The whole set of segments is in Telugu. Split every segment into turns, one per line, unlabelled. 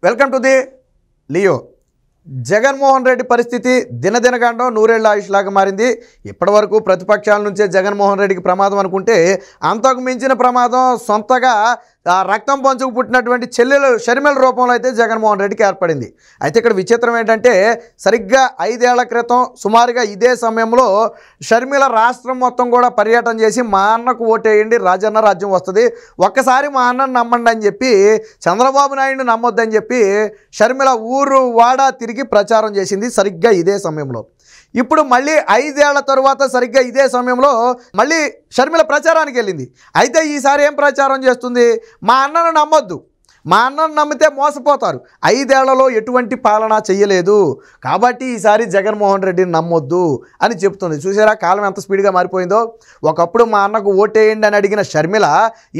Welcome to the Leo. Jaganmohan Reddy పరిస్థితి దినదినగాండం నూరేళ్ల ఆయుష్లాగా మారింది. ఇప్పటివరకు ప్రతిపక్షాల నుంచే జగన్మోహన్ రెడ్డికి ప్రమాదం అనుకుంటే అంతకు మించిన ప్రమాదం సొంతగా రక్తం పంచుకు పుట్టినటువంటి చెల్లెలు షర్మిల రూపంలో అయితే జగన్మోహన్ రెడ్డికి ఏర్పడింది. అయితే ఇక్కడ విచిత్రం ఏంటంటే సరిగ్గా 5 ఏళ్ల క్రితం సుమారుగా ఇదే సమయంలో షర్మిల రాష్ట్రం మొత్తం కూడా పర్యటన చేసి మా అన్నకు ఓటేయండి రాజన్న రాజ్యం వస్తుంది, ఒక్కసారి మా అన్నను నమ్మండి అని చెప్పి చంద్రబాబు నాయుడు నమ్మొద్దని చెప్పి షర్మిల ఊరు వాడ తిరిగి ప్రచారం చేసింది సరిగ్గా ఇదే సమయంలో. ఇప్పుడు మళ్ళీ 5 ఏళ్ల తరువాత సరిగ్గా ఇదే సమయంలో మళ్ళీ షర్మిల ప్రచారానికి వెళ్ళింది. అయితే ఈసారి ఏం ప్రచారం చేస్తుంది? మా అన్నను నమ్మొద్దు, మా అన్నను నమ్మితే మోసపోతారు, 5 ఏళ్లలో ఎటువంటి పాలన చెయ్యలేదు కాబట్టి ఈసారి జగన్మోహన్ రెడ్డిని నమ్మొద్దు అని చెప్తుంది. చూసారా కాలం ఎంత స్పీడ్గా మారిపోయిందో. ఒకప్పుడు మా అన్నకు ఓటేయండి అని అడిగిన షర్మిల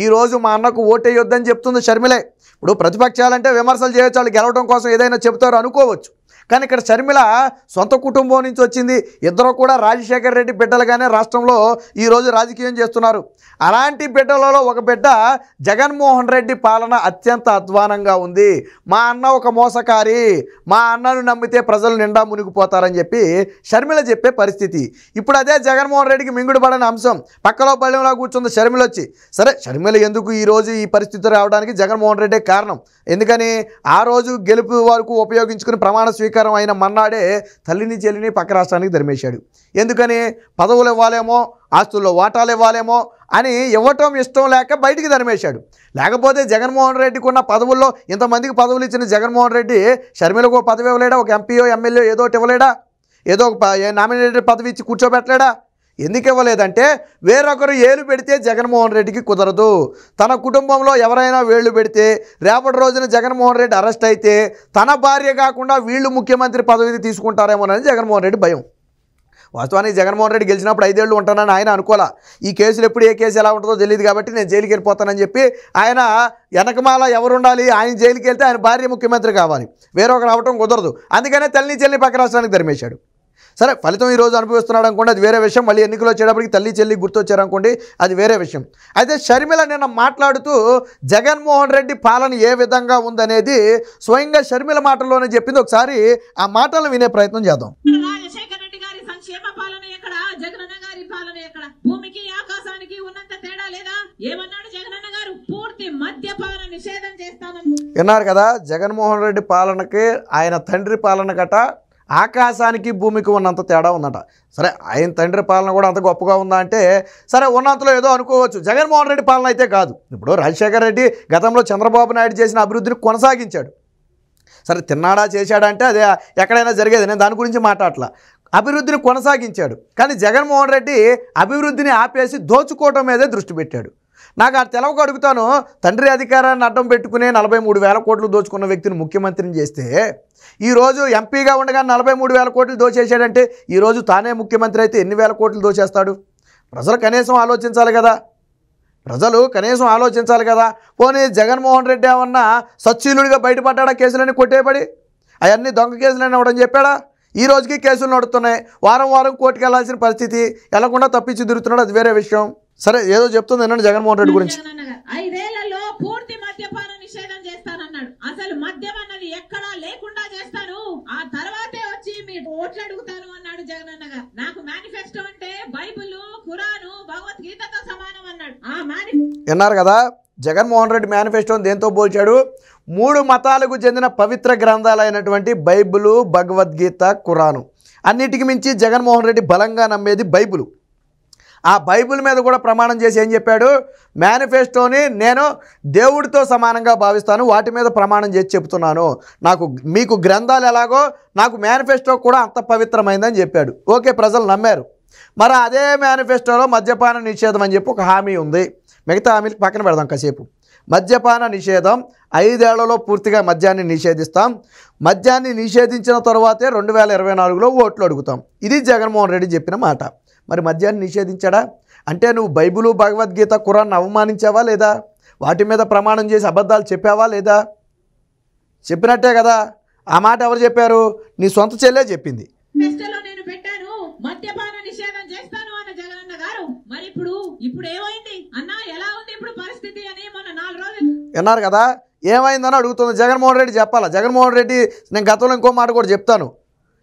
ఈరోజు మా అన్నకు ఓటేయొద్దని చెప్తుంది షర్మిలే. ఇప్పుడు ప్రతిపక్షాలంటే విమర్శలు చేయొచ్చు, వాళ్ళు గెలవడం కోసం ఏదైనా చెప్తారు అనుకోవచ్చు. కానీ ఇక్కడ షర్మిల సొంత కుటుంబం నుంచి వచ్చింది. ఇద్దరు కూడా రాజశేఖర్ రెడ్డి బిడ్డలుగానే రాష్ట్రంలో ఈరోజు రాజకీయం చేస్తున్నారు. అలాంటి బిడ్డలలో ఒక బిడ్డ జగన్మోహన్ రెడ్డి పాలన అత్యంత అధ్వానంగా ఉంది, మా అన్న ఒక మోసకారి, మా అన్నను నమ్మితే ప్రజలు నిండా మునిగిపోతారని చెప్పి షర్మిల చెప్పే పరిస్థితి. ఇప్పుడు అదే జగన్మోహన్ రెడ్డికి మింగుడు పడని అంశం. పక్కలో బళ్ళంలా కూర్చుంది షర్మిల వచ్చి. సరే షర్మిల ఎందుకు ఈరోజు ఈ పరిస్థితి రావడానికి జగన్మోహన్ రెడ్డే కారణం. ఎందుకని ఆ రోజు గెలుపు వరకు ఉపయోగించుకుని ప్రమాణ స్వీకారం అయిన మన్నాడే తల్లిని చెల్లిని పక్క రాష్ట్రానికి ధర్మేశాడు. ఎందుకని పదవులు ఇవ్వాలేమో, ఆస్తుల్లో వాటాలు ఇవ్వాలేమో అని ఇవ్వటం ఇష్టం లేక బయటికి ధర్మేశాడు. లేకపోతే జగన్మోహన్ రెడ్డికి ఉన్న పదవుల్లో ఇంతమందికి పదవులు ఇచ్చిన జగన్మోహన్ రెడ్డి షర్మిలకు పదవి ఇవ్వలేడా? ఒక ఎంపీయో ఎమ్మెల్యే ఏదో ఒకటి ఇవ్వలేడా? ఏదో ఒక నామినేటెడ్ పదవి ఇచ్చి కూర్చోబెట్టలేడా? ఎందుకు ఇవ్వలేదంటే వేరొకరు ఏలు పెడితే జగన్మోహన్ రెడ్డికి కుదరదు. తన కుటుంబంలో ఎవరైనా వేళ్ళు పెడితే రేపటి రోజున జగన్మోహన్ రెడ్డి అరెస్ట్ అయితే తన భార్య కాకుండా వీళ్ళు ముఖ్యమంత్రి పదవి తీసుకుంటారేమోనని జగన్మోహన్ రెడ్డి భయం. వాస్తవానికి జగన్మోహన్ రెడ్డి గెలిచినప్పుడు 5 ఏళ్ళు ఉంటానని ఆయన అనుకోలే. ఈ కేసులు ఎప్పుడు ఏ కేసు ఎలా ఉంటుందో తెలియదు కాబట్టి నేను జైలుకి వెళ్ళిపోతానని చెప్పి ఆయన వెనకమాల ఎవరు ఉండాలి, ఆయన జైలుకి వెళ్తే ఆయన భార్య ముఖ్యమంత్రి కావాలి, వేరొకరు అవటం కుదరదు. అందుకనే తల్లి చెల్లి పక్క రాష్ట్రానికి ధర్మేశాడు. సరే ఫలితం ఈరోజు అనుభవిస్తున్నాడు అనుకోండి, అది వేరే విషయం. మళ్ళీ ఎన్నికలు వచ్చేటప్పటికి తల్లి చెల్లి గుర్తొచ్చారనుకోండి, అది వేరే విషయం. అయితే షర్మిల నిన్న మాట్లాడుతూ జగన్మోహన్ రెడ్డి పాలన ఏ విధంగా ఉందనేది స్వయంగా షర్మిల మాటల్లోనే చెప్పింది. ఒకసారి ఆ మాటలను వినే ప్రయత్నం చేద్దాం.
రాజశేఖర్ రెడ్డి గారి సంక్షేమ పాలన ఎక్కడ, జగనన్న గారి పాలన ఎక్కడ? భూమికి ఆకాశానికి ఉన్నంత తేడా లేదా? ఏమన్నాడు జగనన్న గారు? పూర్తి మద్యపాన నిషేధం చేస్తానని
విన్నారు కదా. జగన్మోహన్ రెడ్డి పాలనకి ఆయన తండ్రి పాలన గట ఆకాశానికి భూమికి ఉన్నంత తేడా ఉందట. సరే ఆయన తండ్రి పాలన కూడా అంత గొప్పగా ఉందా అంటే సరే ఉన్నంతలో ఏదో అనుకోవచ్చు. జగన్మోహన్ రెడ్డి పాలన అయితే కాదు. ఇప్పుడు రాజశేఖర్ రెడ్డి గతంలో చంద్రబాబు నాయుడు చేసిన అభివృద్ధిని కొనసాగించాడు. సరే తిన్నాడా చేశాడా అంటే అదే ఎక్కడైనా జరిగేది, నేను దాని గురించి మాట్లాడట్లా. అభివృద్ధిని కొనసాగించాడు. కానీ జగన్మోహన్ రెడ్డి అభివృద్ధిని ఆపేసి దోచుకోవటం మీదే దృష్టి పెట్టాడు. నాకు ఆ తెలవకు అడుగుతాను, తండ్రి అధికారాన్ని అడ్డం పెట్టుకునే 43,000 కోట్లు దోచుకున్న వ్యక్తిని ముఖ్యమంత్రిని చేస్తే ఈరోజు ఎంపీగా ఉండగా 43,000 కోట్లు దోచేశాడంటే ఈరోజు తానే ముఖ్యమంత్రి అయితే ఎన్ని వేల కోట్లు దోచేస్తాడు? ప్రజలు కనీసం ఆలోచించాలి కదా. పోనీ జగన్మోహన్ రెడ్డి ఏమన్నా సచ్చీలుడిగా బయటపడ్డా? కేసులన్నీ కొట్టేయబడి అవన్నీ దొంగ కేసులని ఇవ్వడం చెప్పాడా? ఈ రోజుకి కేసులు నడుస్తున్నాయి. వారం వారం కోర్టుకు వెళ్లాల్సిన పరిస్థితి, వెళ్లకుండా తప్పించి తిరుగుతున్నాడు, అది వేరే విషయం. సరే ఏదో చెప్తుంది ఏంటంటే జగన్మోహన్ రెడ్డి గురించి.
5 ఏళ్లలో పూర్తి మద్యపాన నిషేధం చేస్తానన్నాడు. అసలు మద్యం అన్నది ఎక్కడా లేకుండా చేస్తాను, ఆ తర్వాతే వచ్చి మీరు ఓట్లు అడుగుతాను అన్నాడు జగనన్న గారు. నాకు మేనిఫెస్టో అంటే బైబిల్, ఖురాను, భగవద్గీతతో సమానం అన్నాడు.
విన్నారు కదా. జగన్మోహన్ రెడ్డి మేనిఫెస్టోని దేంతో పోల్చాడు? 3 మతాలకు చెందిన పవిత్ర గ్రంథాలైనటువంటి బైబిలు, భగవద్గీత, ఖురాను. అన్నిటికి మించి జగన్మోహన్ రెడ్డి బలంగా నమ్మేది బైబిలు. ఆ బైబిల్ మీద కూడా ప్రమాణం చేసి ఏం చెప్పాడు? మేనిఫెస్టోని నేను దేవుడితో సమానంగా భావిస్తాను, వాటి మీద ప్రమాణం చేసి చెప్తున్నాను. మీకు గ్రంథాలు ఎలాగో నాకు మేనిఫెస్టో కూడా అంత పవిత్రమైందని చెప్పాడు. ఓకే, ప్రజలు నమ్మారు. మరి అదే మేనిఫెస్టోలో మద్యపాన నిషేధం అని చెప్పి ఒక హామీ ఉంది. మిగతా హామీలు పక్కన పెడదాం కాసేపు. మద్యపాన నిషేధం 5 ఏళ్లలో పూర్తిగా మద్యాన్ని నిషేధిస్తాం, మద్యాన్ని నిషేధించిన తర్వాతే 2024లో ఓట్లు అడుగుతాం. ఇది జగన్మోహన్ రెడ్డి చెప్పిన మాట. మరి మద్యాన్ని నిషేధించాడా? అంటే నువ్వు బైబిలు, భగవద్గీత, ఖురాన్ అవమానించావా లేదా? వాటి మీద ప్రమాణం చేసి అబద్ధాలు చెప్పావా లేదా? చెప్పినట్టే కదా. ఆ మాట ఎవరు చెప్పారు? నీ సొంత చెల్లె చెప్పింది.
మద్యపాన నిషేధం చేస్తాను అన్న జగనన్న గారు. మరి ఇప్పుడు ఏమైంది అన్నా, ఎలా ఉంది ఇప్పుడు పరిస్థితి అని మొన్న 4 రోజులు
విన్నారు కదా. ఏమైందని అడుగుతుంది. జగన్మోహన్ రెడ్డి చెప్పాలా. జగన్మోహన్ రెడ్డి నేను గతంలో ఇంకో మాట కూడా చెప్తాను,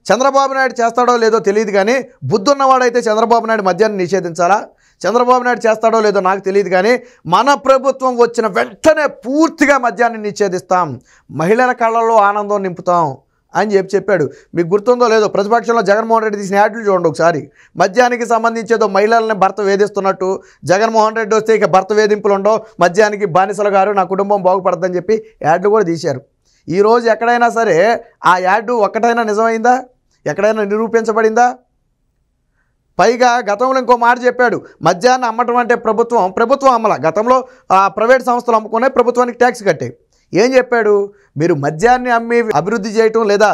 చంద్రబాబు నాయుడు చేస్తాడో లేదో తెలియదు కానీ బుద్ధున్నవాడైతే చంద్రబాబు నాయుడు మద్యాన్ని నిషేధించాలా, చంద్రబాబు నాయుడు చేస్తాడో లేదో నాకు తెలియదు కానీ మన ప్రభుత్వం వచ్చిన వెంటనే పూర్తిగా మద్యాన్ని నిషేధిస్తాం, మహిళల కళ్ళల్లో ఆనందం నింపుతాం అని చెప్పాడు. మీకు గుర్తుందో లేదో ప్రతిపక్షంలో జగన్మోహన్ రెడ్డి తీసిన యాడ్లు చూడండి ఒకసారి. మద్యానికి సంబంధించేదో మహిళల్ని భర్త వేధిస్తున్నట్టు, జగన్మోహన్ రెడ్డి వస్తే ఇక భర్త వేధింపులు ఉండవు, మద్యానికి బానిసలు గారు, నా కుటుంబం బాగుపడుతుందని చెప్పి యాడ్లు కూడా తీశారు. ఈరోజు ఎక్కడైనా సరే ఆ యాడ్ ఒక్కటైనా నిజమైందా, ఎక్కడైనా నిరూపించబడిందా? పైగా గతంలో ఇంకో మాట చెప్పాడు, మద్యాన్ని అమ్మటం అంటే ప్రభుత్వం అమ్మల, గతంలో ప్రైవేట్ సంస్థలు అమ్ముకునే ప్రభుత్వానికి ట్యాక్స్ కట్టాయి. ఏం చెప్పాడు, మీరు మద్యాన్ని అమ్మి అభివృద్ధి చేయటం లేదా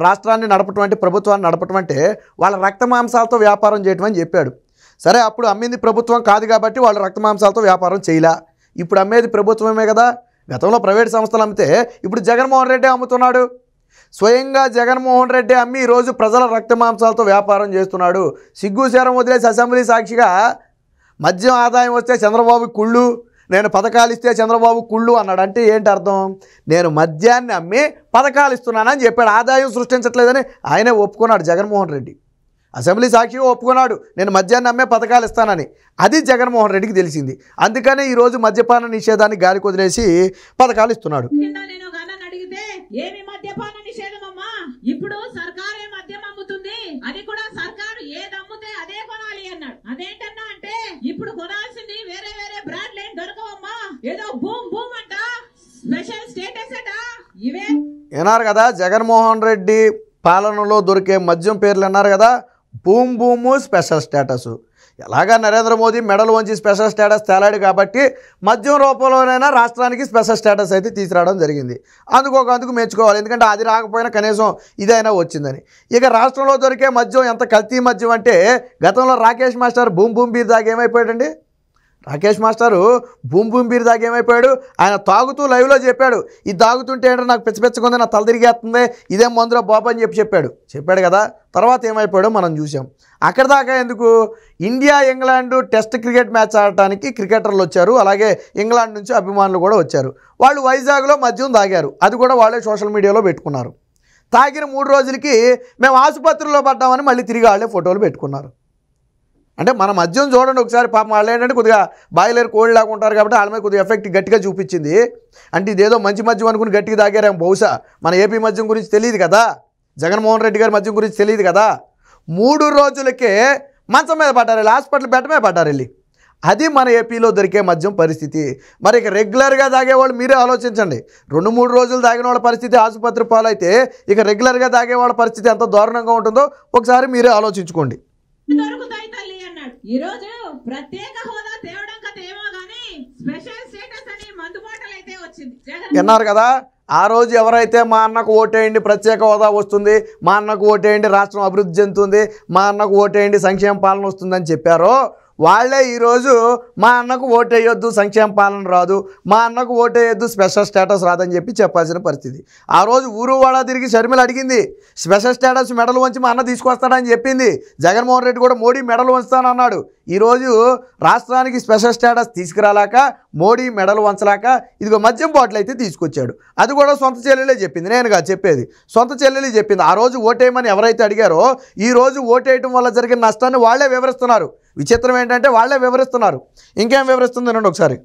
రాష్ట్రాన్ని నడపటం అంటే ప్రభుత్వాన్ని నడపటం అంటే వాళ్ళ రక్తమాంసాలతో వ్యాపారం చేయటం అని చెప్పాడు. సరే, అప్పుడు అమ్మింది ప్రభుత్వం కాదు కాబట్టి వాళ్ళు రక్తమాంసాలతో వ్యాపారం చేయలా, ఇప్పుడు అమ్మేది ప్రభుత్వమే కదా. గతంలో ప్రైవేట్ సంస్థలు అమ్మితే ఇప్పుడు జగన్మోహన్ రెడ్డి అమ్ముతున్నాడు. స్వయంగా జగన్మోహన్ రెడ్డి అమ్మి ఈరోజు ప్రజల రక్తమాంసాలతో వ్యాపారం చేస్తున్నాడు. సిగ్గుశరం వదిలేసి అసెంబ్లీ సాక్షిగా మద్యం ఆదాయం వస్తే చంద్రబాబు కుళ్ళు, నేను పథకాలు ఇస్తే చంద్రబాబు కుళ్ళు అన్నాడు. అంటే ఏంటి అర్థం, నేను మద్యాన్ని అమ్మి పథకాలు ఇస్తున్నానని చెప్పాడు. ఆదాయం సృష్టించట్లేదని ఆయనే ఒప్పుకున్నాడు జగన్మోహన్ రెడ్డి. అసెంబ్లీ సాక్షిగా ఒప్పుకున్నాడు, నేను మద్యాన్ని అమ్మే పథకాలు ఇస్తానని. అది జగన్మోహన్ రెడ్డికి తెలిసింది. అందుకనే ఈరోజు మద్యపాన నిషేధాన్ని గాలి కొదిలేసి పథకాలు ఇస్తున్నాడు.
ఏమి మద్యపాన నిషేధం అమ్మా, ఇప్పుడు సర్కారే మద్యం అమ్ముతుంది, అది కూడా సర్కారు ఏది అమ్ముతే అదే కొనాలి అన్నాడు. అదేంటన్నా అంటే ఇప్పుడు కొనాల్సింది వేరే వేరే బ్రాండ్లు ఏం దొరకవమ్మా, ఏదో బూమ్ బూమ్ అంట, స్పెషల్ స్టేటస్ అట, ఇవే
విన్నారు కదా. జగన్మోహన్ రెడ్డి పాలనలో దొరికే మద్యం పేర్లు అన్నారు కదా, బూమ్ బూము, స్పెషల్ స్టేటస్. ఎలాగా నరేంద్ర మోదీ మెడల్ వంచి స్పెషల్ స్టేటస్ తేలాడు కాబట్టి మద్యం రూపంలోనైనా రాష్ట్రానికి స్పెషల్ స్టేటస్ అయితే తీసుకురావడం జరిగింది. అందుకు మెచ్చుకోవాలి, ఎందుకంటే అది రాకపోయినా కనీసం ఇదైనా వచ్చిందని. ఇక రాష్ట్రంలో దొరికే మద్యం ఎంత కల్తీ మద్యం అంటే, గతంలో Rakesh master boom boom beer దాకా ఏమైపోయాడండి. Rakesh master boom boom beer దాకా ఏమైపోయాడు, ఆయన తాగుతూ లైవ్లో చెప్పాడు, ఇది తాగుతుంటే ఏంటో నాకు పిచ్చపిచ్చకుంది, నా తల తిరిగేస్తుంది, ఇదేం మందులో బాబు అని చెప్పాడు కదా. తర్వాత ఏమైపోయాడో మనం చూసాం. అక్కడ దాకా ఎందుకు, India England test cricket match ఆడటానికి క్రికెటర్లు వచ్చారు, అలాగే ఇంగ్లాండ్ నుంచి అభిమానులు కూడా వచ్చారు. వాళ్ళు వైజాగ్లో మద్యం తాగారు, అది కూడా వాళ్ళే సోషల్ మీడియాలో పెట్టుకున్నారు. తాగిన 3 రోజులకి మేము ఆసుపత్రిలో పడ్డామని మళ్ళీ తిరిగి వాళ్ళే ఫోటోలు పెట్టుకున్నారు. అంటే మన మద్యం చూడండి ఒకసారి, పాపం వాళ్ళు ఏంటంటే కొద్దిగా బాయిలర్ కోల్డ్ లాగా ఉంటారు కాబట్టి వాళ్ళ మీద కొద్దిగా ఎఫెక్ట్ గట్టిగా చూపించింది. అంటే ఇదేదో మంచి మద్యం అనుకుని గట్టిగా తాగారేమో బహుశా. మన ఏపీ మద్యం గురించి తెలియదు కదా, జగన్మోహన్ రెడ్డి గారి మద్యం గురించి తెలియదు కదా. 3 రోజులకే మంచం మీద పడ్డారు, హాస్పిటల్ బెడ్ మీద పడ్డారు వెళ్ళి. అది మన ఏపీలో దొరికే మద్యం పరిస్థితి. మరి ఇక రెగ్యులర్గా తాగేవాళ్ళు మీరే ఆలోచించండి. 2-3 రోజులు తాగిన వాళ్ళ పరిస్థితి ఆసుపత్రి పాలైతే ఇక రెగ్యులర్గా తాగే వాళ్ళ పరిస్థితి ఎంత దారుణంగా ఉంటుందో ఒకసారి మీరే ఆలోచించుకోండి.
దొరుకుతాయి తల్లి అన్నాడు. ఈ రోజు ప్రత్యేక హోదా తేవడం కథ ఏమో గానీ స్పెషల్ స్టేటస్ అని మందుబాటలు అయితే వచ్చింది.
విన్నారు కదా, ఆ రోజు ఎవరైతే మా అన్నకు ఓటేయండి ప్రత్యేక హోదా వస్తుంది, మా అన్నకు ఓటేయండి రాష్ట్రం అభివృద్ధి చెందుతుంది, మా అన్నకు ఓటేయండి సంక్షేమ పాలన వస్తుందని చెప్పారో వాళ్ళే ఈరోజు మా అన్నకు ఓటేయొద్దు సంక్షేమ పాలన రాదు, మా అన్నకు ఓటేయొద్దు స్పెషల్ స్టేటస్ రాదని చెప్పాల్సిన పరిస్థితి. ఆ రోజు ఊరు వాడా తిరిగి షర్మిల అడిగింది, స్పెషల్ స్టేటస్ మెడల్ వంచి మా అన్న తీసుకొస్తాడని చెప్పింది. జగన్మోహన్ రెడ్డి కూడా మోడీ మెడల్ వంచుతానన్నాడు. ఈరోజు రాష్ట్రానికి స్పెషల్ స్టేటస్ తీసుకురాలాక, మోడీ మెడల్ వంచలాక ఇదిగో మద్యం బాటిల్ అయితే తీసుకొచ్చాడు. అది కూడా సొంత చెల్లెలే చెప్పింది, నేనుగా చెప్పేది, సొంత చెల్లెలే చెప్పింది. ఆ రోజు ఓటేయమని ఎవరైతే అడిగారో ఈ రోజు ఓటేయటం వల్ల జరిగిన నష్టాన్ని వాళ్లే వివరిస్తున్నారు. విచిత్రం ఏంటంటే వాళ్లే వివరిస్తున్నారు. ఇంకేం వివరిస్తుంది రండి ఒకసారి.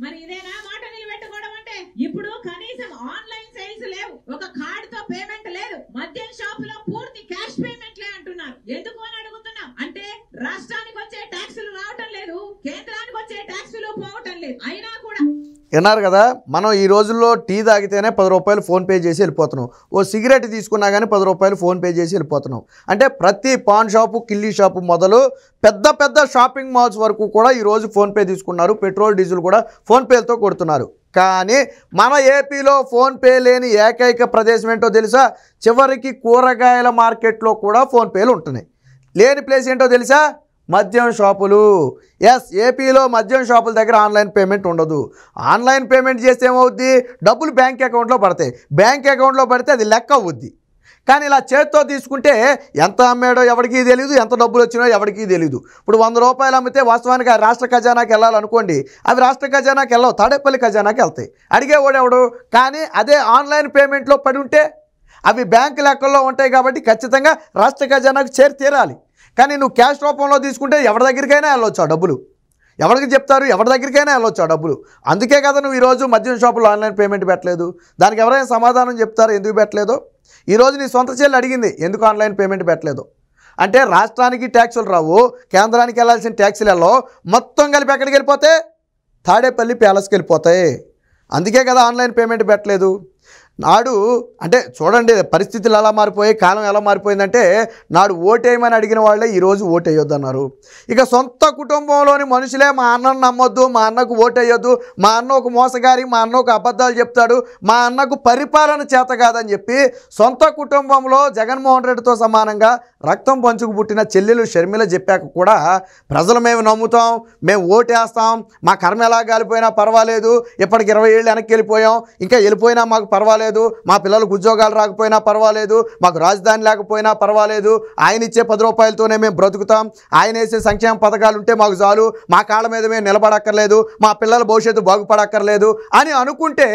మరి ఇదేనా మాట నిలబెట్టుకోవడం అంటే? ఇప్పుడు కనీసం ఆన్లైన్ సేల్స్ లేవు, ఒక కార్డ్ తో పేమెంట్ లేదు, మద్యం షాప్ లో పూర్తి క్యాష్ పేమెంట్లే అంటున్నారు. ఎందుకు అని అడుగుతున్నా అంటే రాష్ట్రానికి వచ్చే ట్యాక్సులు రావటం లేదు, కేంద్రానికి వచ్చే ట్యాక్సులు పోవటం లేదు. అయినా కూడా
విన్నారు కదా, మనం ఈ రోజుల్లో టీ తాగితేనే 10 రూపాయలు ఫోన్పే చేసి వెళ్ళిపోతున్నాం, ఓ సిగరెట్ తీసుకున్నా కానీ 10 రూపాయలు ఫోన్పే చేసి వెళ్ళిపోతున్నాం. అంటే ప్రతి పాన్ షాపు, కిల్లీ షాపు మొదలు పెద్ద పెద్ద షాపింగ్ మాల్స్ వరకు కూడా ఈరోజు ఫోన్పే తీసుకున్నారు. పెట్రోల్ డీజిల్ కూడా ఫోన్పేలతో కొడుతున్నారు. కానీ మన ఏపీలో ఫోన్పే లేని ఏకైక ప్రదేశం ఏంటో తెలుసా? చివరికి కూరగాయల మార్కెట్లో కూడా ఫోన్పేలు ఉంటున్నాయి. లేని ప్లేస్ ఏంటో తెలుసా? మద్యం షాపులు. ఎస్, ఏపీలో మద్యం షాపుల దగ్గర ఆన్లైన్ పేమెంట్ ఉండదు. ఆన్లైన్ పేమెంట్ చేస్తే ఏమవుద్ది? డబ్బులు బ్యాంక్ అకౌంట్లో పడతాయి. బ్యాంక్ అకౌంట్లో పడితే అది లెక్క అవుద్ది. కానీ ఇలా చేత్తో తీసుకుంటే ఎంత అమ్మాడో ఎవరికీ తెలియదు, ఎంత డబ్బులు వచ్చినాయో ఎవరికీ తెలియదు. ఇప్పుడు 100 రూపాయలు అమ్మితే వాస్తవానికి ఆ రాష్ట్ర ఖజానాకి వెళ్ళాలనుకోండి, అవి రాష్ట్ర ఖజానాకి వెళ్ళవు, తాడేపల్లి ఖజానాకి వెళ్తాయి. అడిగేవాడు ఎవడు? కానీ అదే ఆన్లైన్ పేమెంట్లో పడి ఉంటే అవి బ్యాంకు లెక్కల్లో ఉంటాయి కాబట్టి ఖచ్చితంగా రాష్ట్ర ఖజానాకు చేరి తీరాలి. కానీ నువ్వు క్యాష్ రూపంలో తీసుకుంటే ఎవరి దగ్గరికైనా వెళ్ళొచ్చు ఆ డబ్బులు, ఎవరికి చెప్తారు, ఎవరి దగ్గరికైనా వెళ్ళొచ్చు ఆ డబ్బులు. అందుకే కదా నువ్వు ఈరోజు మద్యం షాపులో ఆన్లైన్ పేమెంట్ పెట్టలేదు. దానికి ఎవరైనా సమాధానం చెప్తారు ఎందుకు పెట్టలేదో? ఈరోజు నీ సొంత చెల్లి అడిగింది ఎందుకు ఆన్లైన్ పేమెంట్ పెట్టలేదు అంటే, రాష్ట్రానికి ట్యాక్సులు రావు, కేంద్రానికి వెళ్ళాల్సిన ట్యాక్సులు వెళ్ళవు, మొత్తం కలిపి ఎక్కడికి వెళ్ళిపోతే తాడేపల్లి ప్యాలెస్కి వెళ్ళిపోతాయి. అందుకే కదా ఆన్లైన్ పేమెంట్ పెట్టలేదు. నాడు అంటే చూడండి పరిస్థితులు ఎలా మారిపోయాయి, కాలం ఎలా మారిపోయిందంటే, నాడు ఓటేయమని అడిగిన వాళ్ళే ఈరోజు ఓటేయొద్దన్నారు. ఇక సొంత కుటుంబంలోని మనుషులే మా అన్నను నమ్మొద్దు, మా అన్నకు ఓటేయొద్దు, మా అన్న ఒక మోసగారి, మా అన్న ఒక అబద్ధాలు చెప్తాడు, మా అన్నకు పరిపాలన చేత కాదని చెప్పి సొంత కుటుంబంలో జగన్మోహన్ రెడ్డితో సమానంగా రక్తం పంచుకు పుట్టిన చెల్లెలు షర్మిల చెప్పాక కూడా ప్రజలు మేము నమ్ముతాం, మేము ఓటేస్తాం, మా కర్మ ఎలా కాలిపోయినా పర్వాలేదు, ఇప్పటికి 20 ఏళ్ళు వెనక్కి వెళ్ళిపోయాం, ఇంకా వెళ్ళిపోయినా మాకు పర్వాలేదు, మా పిల్లలకు ఉద్యోగాలు రాకపోయినా పర్వాలేదు, మాకు రాజధాని లేకపోయినా పర్వాలేదు, ఆయన ఇచ్చే 10 రూపాయలతోనే మేము బ్రతుకుతాం, ఆయన వేసే సంక్షేమ పథకాలు ఉంటే మాకు చాలు, మా కాళ్ళ మీద మేము నిలబడక్కర్లేదు, మా పిల్లల భవిష్యత్తు బాగుపడక్కర్లేదు అని అనుకుంటే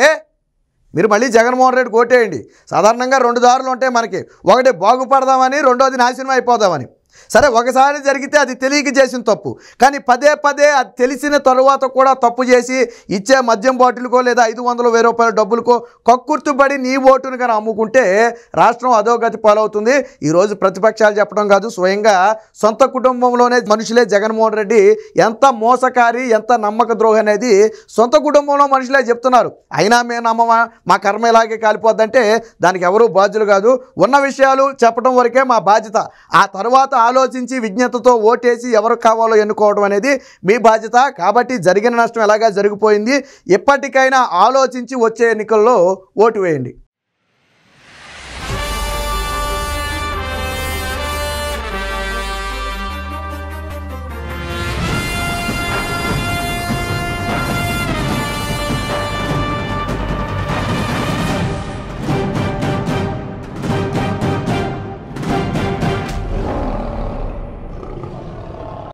మీరు మళ్ళీ జగన్మోహన్ రెడ్డికి ఓటేయండి. సాధారణంగా 2 దారులు ఉంటాయి మనకి, ఒకటి బాగుపడదామని, రెండోది నాశనం అయిపోదామని. సరే ఒకసారి జరిగితే అది తెలియక చేసిన తప్పు, కానీ పదే పదే అది తెలిసిన తరువాత కూడా తప్పు చేసి ఇచ్చే మద్యం బాటిల్కో లేదా 500-1000 రూపాయల డబ్బులకో కక్కుర్తుబడి నీ ఓటును కానీ అమ్ముకుంటే రాష్ట్రం అధోగతి పాలవుతుంది. ఈరోజు ప్రతిపక్షాలు చెప్పడం కాదు, స్వయంగా సొంత కుటుంబంలోనే మనుషులే జగన్మోహన్ రెడ్డి ఎంత మోసకారి, ఎంత నమ్మక ద్రోహి అనేది సొంత కుటుంబంలో మనుషులే చెప్తున్నారు. అయినా మేము నమ్మమా, మా కర్మ ఇలాగే కాలిపోద్దంటే దానికి ఎవరూ బాధ్యులు కాదు. ఉన్న విషయాలు చెప్పడం వరకే మా బాధ్యత. ఆ తర్వాత ఆలోచించి విజ్ఞతతో ఓటేసి ఎవరు కావాలో ఎన్నుకోవడం అనేది మీ బాధ్యత. కాబట్టి జరిగిన నష్టం ఎలాగా జరిగిపోయింది, ఎప్పటికైనా ఆలోచించి వచ్చే ఎన్నికల్లో ఓటు వేయండి.